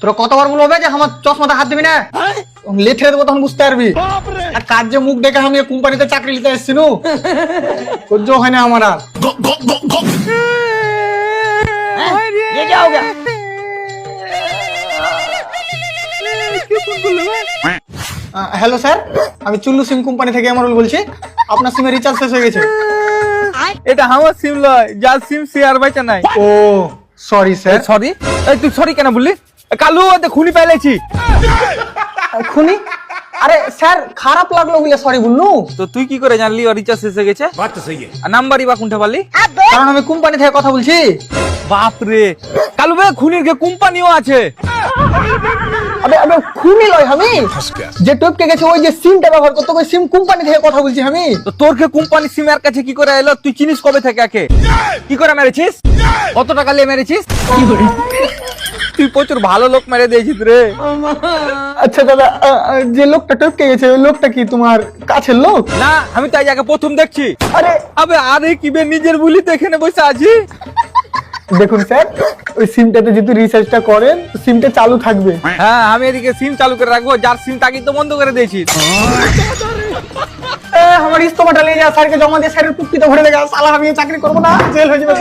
তোর কতবার বলবে যে আমার চশমাতে হাত দিবি না, লেথে দেবো তখন বুঝতে পারবি। আর কাজ যে মুখ দেখে আমি কোম্পানিতে চাকরি নিতে এসেছি নু, সহ্য হয় না আমার আর। হ্যালো স্যার, আমি চুল্লু সিম কোম্পানি থেকে এমরুল বলছি। আপনার সিমে রিচার্জ শেষ হয়ে গেছে। এটা আমার সিম লয়, যার সিম শেয়ার বাইচা নাই। ও সরি স্যার। সরি? এই তুই সরি কেন বললি? কালু ওতে খুনি পাইলেছি। খুনি? আরে স্যার খারাপ লাগলো বলে সরি বললু। তো তুই কি করে জানলি ওর রিচার্জ শেষ হয়ে গেছে? बात तो सही है। আর নাম্বারই বা কোনটা পারলি? কারণ আমি কোম্পানি থেকে কথা বলছি। বাপ রে, কালু ভাই খুনির কে কোম্পানিও আছে। আবে আবে খুনি লয় আমি, যে টপকে গেছে ওই যে সিমটা ব্যবহার করতে, ওই সিম কোম্পানি থেকে কথা বলছি আমি। তো তোর কে কোম্পানি সিম এর কাছে কি করে এলো? তুই চিনিস কবে থেকে একে? কি করে মেরেছিস? কত টাকা নিয়ে মেরেছিস? তুই প্রচুর ভালো লোক মেরে দিয়েছিস রে। আচ্ছা দাদা, যে লোকটা টপকে গেছে ওই লোকটা কি তোমার কাছের লোক? না, আমি তাই আগে প্রথম দেখছি। আরে আরে কি বে নিজের বুলি তো এখানে বসে আছি। দেখুন স্যার, ওই সিমটাতে যদি রিচার্জটা করেন সিমটা চালু থাকবে। হ্যাঁ, আমি এদিকে সিম চালু করে রাখবো, যার সিম তাকে তো বন্ধ করে দিয়েছিস। আমার ইস্তমাটা নিয়ে যা, স্যারকে জমা দিয়ে স্যারের পুক্তিতে ভরে দেখা। সালা আমি চাকরি করবো না, জেল হয়ে যাবে।